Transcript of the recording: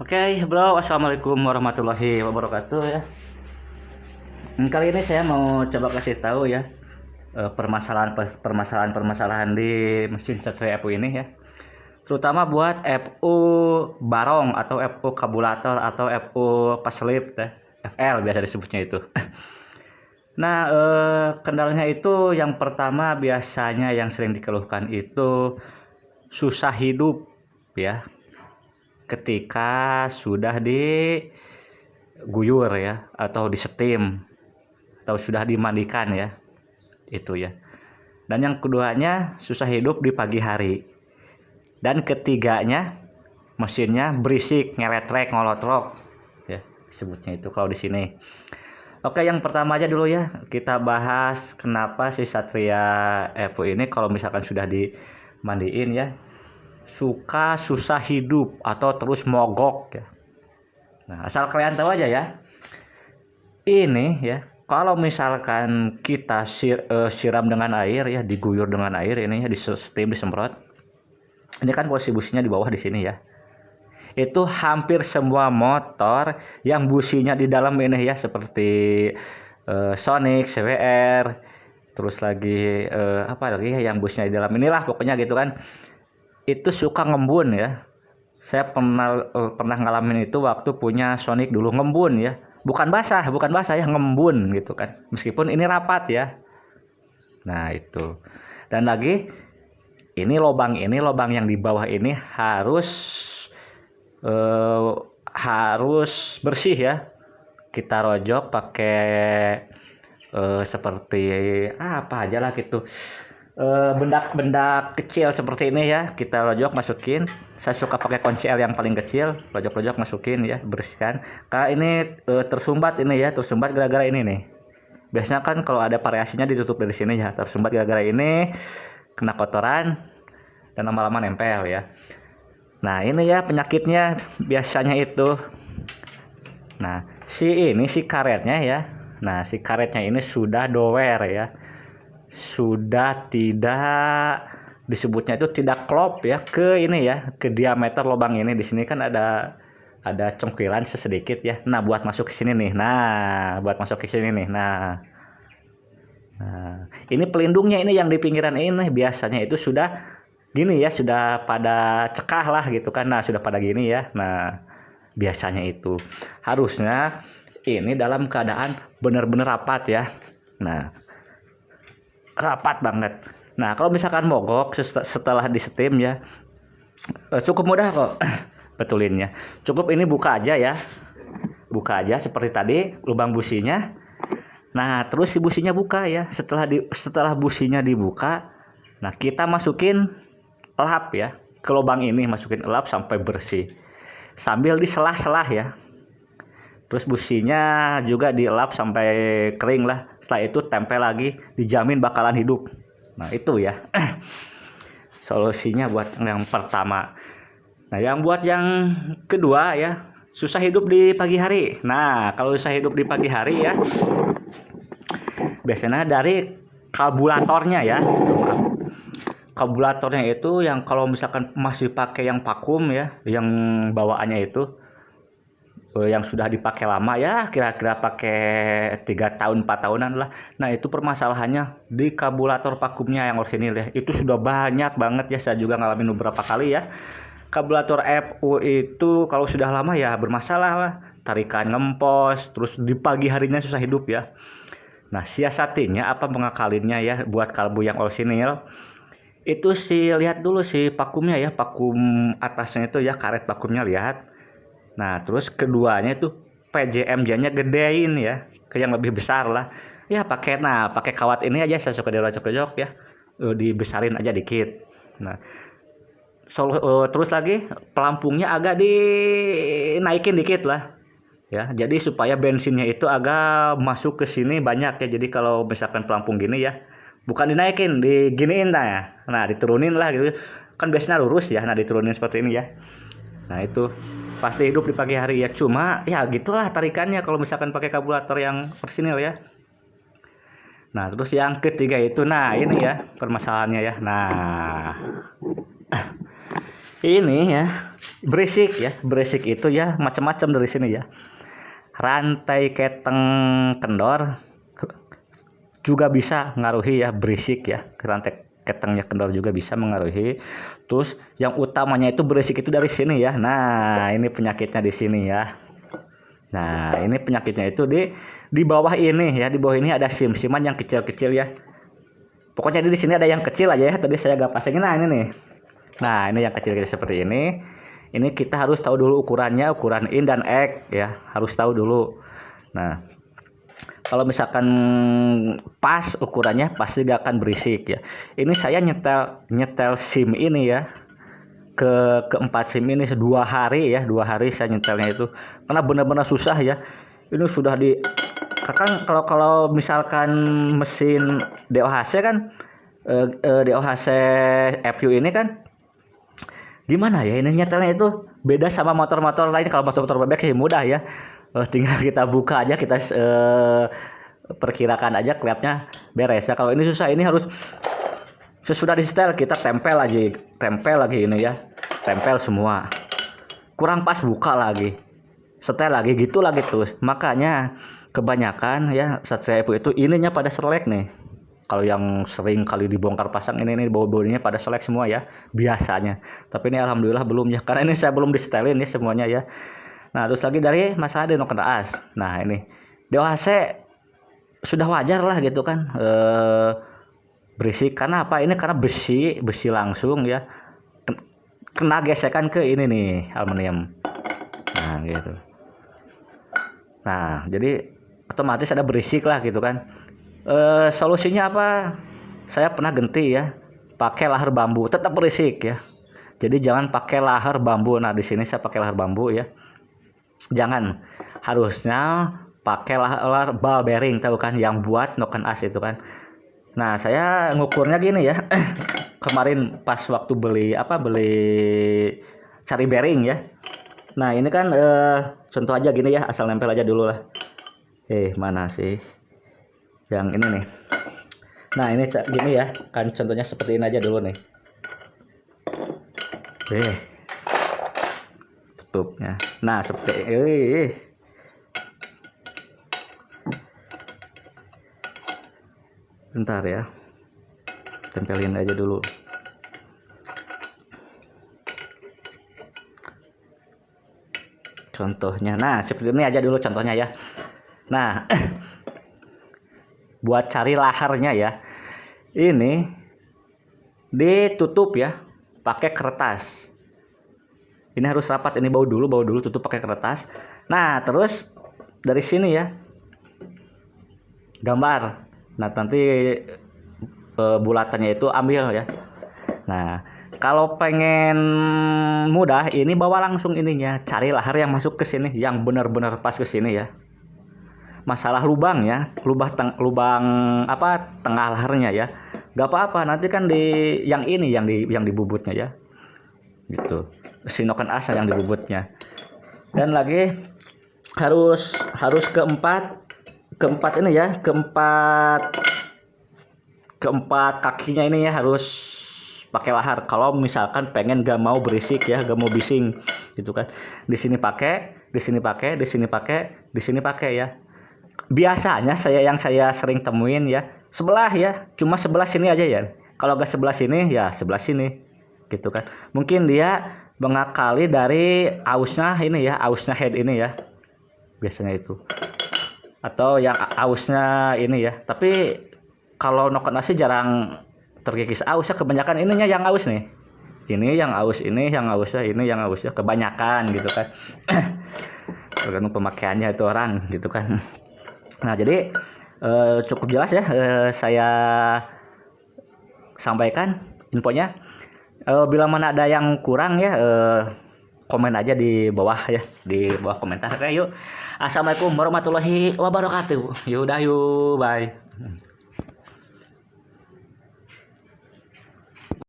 Oke, bro, assalamualaikum warahmatullahi wabarakatuh ya. Kali ini saya mau coba kasih tahu ya permasalahan-permasalahan di mesin sesuai FU ini ya. Terutama buat FU barong atau FU kabulator atau FU paslip ya. FL biasa disebutnya itu. Nah, kendalanya itu yang pertama biasanya yang sering dikeluhkan itu susah hidup ya ketika sudah diguyur ya atau disetim atau sudah dimandikan ya itu ya. Dan yang keduanya susah hidup di pagi hari. Dan ketiganya mesinnya berisik, ngeletrek, ngolotrok ya sebutnya itu kalau di sini. Oke, yang pertama aja dulu ya. Kita bahas kenapa si Satria Evo ini kalau misalkan sudah dimandiin ya suka susah hidup atau terus mogok ya. Nah, asal kalian tahu aja ya. Ini ya, kalau misalkan kita siram dengan air ya, diguyur dengan air ini ya, steam disemprot. Ini kan posisi businya di bawah di sini ya. Itu hampir semua motor yang businya di dalam ini ya seperti Sonic, CWR, terus lagi apa lagi ya yang businya di dalam inilah pokoknya gitu kan. Itu suka ngembun ya. Saya pernah ngalamin itu waktu punya Sonic dulu ngembun ya. Bukan basah ya, ngembun gitu kan. Meskipun ini rapat ya. Nah, itu. Dan lagi ini lobang yang di bawah ini eh, harus bersih ya. Kita rojok pakai seperti apa aja lah gitu. Benda kecil seperti ini ya, kita rojok masukin. Saya suka pakai kunci L yang paling kecil, rojok masukin ya, bersihkan karena ini tersumbat ini ya, tersumbat gara-gara ini nih. Biasanya kan kalau ada variasinya ditutup dari sini ya, tersumbat gara-gara ini kena kotoran dan lama-lama nempel ya. Nah, ini ya penyakitnya biasanya itu. Nah, si karetnya ya, nah si karetnya ini sudah dower ya, sudah tidak, disebutnya itu tidak klop ya ke ini ya, ke diameter lubang ini. Di sini kan ada congkiran sesedikit ya. Nah, buat masuk ke sini nih. Nah, ini pelindungnya ini yang di pinggiran ini biasanya itu sudah gini ya, sudah pada cekah lah gitu kan. Nah, sudah pada gini ya. Nah, biasanya itu harusnya ini dalam keadaan benar-benar rapat ya. Nah, rapat banget. Nah, kalau misalkan mogok setelah di steam ya, cukup mudah kok betulinnya. Cukup ini buka aja ya. Buka aja seperti tadi lubang businya. Nah, terus si businya buka ya. Setelah businya dibuka, nah kita masukin lap ya ke lubang ini, masukin lap sampai bersih. Sambil diselah-selah ya. Terus businya juga dilap sampai kering lah. Setelah itu tempel lagi, dijamin bakalan hidup. Nah, itu ya solusinya buat yang pertama. Nah, buat yang kedua ya, susah hidup di pagi hari. Nah, kalau susah hidup di pagi hari ya, biasanya dari karburatornya ya. Karburatornya itu yang kalau misalkan masih pakai yang vakum ya, yang bawaannya itu yang sudah dipakai lama ya, kira-kira pakai 3 tahun 4 tahunan lah. Nah, itu permasalahannya di karburator vakumnya yang orisinil ya. Itu sudah banyak banget ya, saya juga ngalamin beberapa kali ya. Karburator FU itu kalau sudah lama ya bermasalah lah. Tarikan ngempos, terus di pagi harinya susah hidup ya. Nah, siasatinya apa mengakalinnya ya buat kalbu yang orisinil. Itu sih lihat dulu sih vakumnya ya, vakum atasnya itu ya, karet vakumnya lihat. Nah, terus keduanya itu PJMJ-nya gedein ya, ke yang lebih besar lah. Ya pakai kawat ini aja, saya suka dirojok-rojok ya. Dibesarin aja dikit. Nah, terus lagi pelampungnya agak dinaikin dikit lah. Ya, jadi supaya bensinnya itu agak masuk ke sini banyak ya. Jadi kalau misalkan pelampung gini ya, bukan dinaikin, diginiin ya. Nah, diturunin lah gitu. Kan biasanya lurus ya, nah diturunin seperti ini ya. Nah, itu pasti hidup di pagi hari ya. Cuma ya gitulah tarikannya kalau misalkan pakai karburator yang orisinil ya. Nah, terus yang ketiga itu, nah ini ya permasalahannya ya. Nah, ini ya berisik ya, berisik itu ya macam-macam dari sini ya. Rantai keteng kendor juga bisa ngaruhi ya, berisik ya. Rantai ketengnya kendor juga bisa mengaruhi. Terus yang utamanya itu berisik itu dari sini ya. Nah, ini penyakitnya di sini ya. Nah, ini penyakitnya itu di bawah ini ya, di bawah ini ada sim-siman yang kecil-kecil ya. Pokoknya di sini ada yang kecil aja ya. Tadi saya gak pasangin. Nah, ini nih. Nah, ini yang kecil-kecil seperti ini. Ini kita harus tahu dulu ukurannya, ukuran in dan egg ya, harus tahu dulu. Nah, kalau misalkan pas ukurannya pasti gak akan berisik ya. Ini saya nyetel SIM ini ya, keempat SIM ini 2 hari ya, 2 hari saya nyetelnya itu karena benar-benar susah ya. Ini sudah di kan kalau misalkan mesin DOHC kan DOHC FU ini kan gimana ya, ini nyetelnya itu beda sama motor-motor lain. Kalau motor-motor bebek sih mudah ya, tinggal kita buka aja, kita perkirakan aja klepnya beres ya. Kalau ini susah, ini harus sesudah di setel kita tempel lagi ini ya, tempel semua, kurang pas buka lagi, setel lagi gitu lagi terus. Makanya kebanyakan ya Satria Evo itu ininya pada selek nih. Kalau yang sering kali dibongkar pasang ini bawah-bawahnya pada selek semua ya biasanya. Tapi ini alhamdulillah belum ya, karena ini saya belum disetelin ya semuanya ya. Nah, terus lagi dari masalah di noken as. Nah, ini DOHC sudah wajar lah gitu kan, berisik karena apa? Ini karena besi langsung ya, kena gesekan ke ini nih aluminium. Nah, gitu. Nah, jadi otomatis ada berisik lah gitu kan. Solusinya apa? Saya pernah ganti ya, pakai lahar bambu, tetap berisik ya. Jadi jangan pakai lahar bambu. Nah, di sini saya pakai lahar bambu ya. Jangan, harusnya pakai lahar ball bearing, tahu kan, yang buat noken as itu kan. Nah, saya ngukurnya gini ya. Kemarin pas waktu beli cari bearing ya. Nah, ini kan contoh aja gini ya, asal nempel aja dulu lah. Mana sih yang ini nih? Nah, ini gini ya, kan contohnya seperti ini aja dulu nih. Tutupnya. Nah, seperti ini. Bentar ya, tempelin aja dulu. Contohnya, nah seperti ini aja dulu contohnya ya. Nah, buat cari laharnya ya, ini ditutup ya pakai kertas. Ini harus rapat, ini bau dulu tutup pakai kertas. Nah, terus dari sini ya gambar. Nah, nanti bulatannya itu ambil ya. Nah, kalau pengen mudah, ini bawa langsung ininya, cari lahar yang masuk ke sini, yang benar-benar pas ke sini ya. Masalah lubang ya, lubang apa tengah laharnya ya, gak apa-apa, nanti kan di yang ini yang di bubutnya ya, gitu. Si noken as yang di bubutnya. Dan lagi harus keempat ini ya, keempat kakinya ini ya harus pakai lahar. Kalau misalkan pengen gak mau berisik ya, gak mau bising gitu kan. Di sini pakai, di sini pakai, di sini pakai, di sini pakai ya. Biasanya saya sering temuin ya, sebelah ya, cuma sebelah sini aja ya. Kalau gak sebelah sini ya sebelah sini gitu kan. Mungkin dia mengakali dari ausnya ini ya, ausnya head ini ya. Biasanya itu. Atau yang ausnya ini ya. Tapi kalau noken as jarang terkikis ausnya, kebanyakan ininya yang aus nih. Ini yang aus, ini yang ausnya, ini yang ausnya kebanyakan gitu kan. Tergantung pemakaiannya itu orang gitu kan. Nah, jadi cukup jelas ya saya sampaikan infonya. Bila mana ada yang kurang ya komen aja di bawah ya, di bawah komentar. Oke, yuk. Assalamualaikum warahmatullahi wabarakatuh. Yaudah yuk, bye.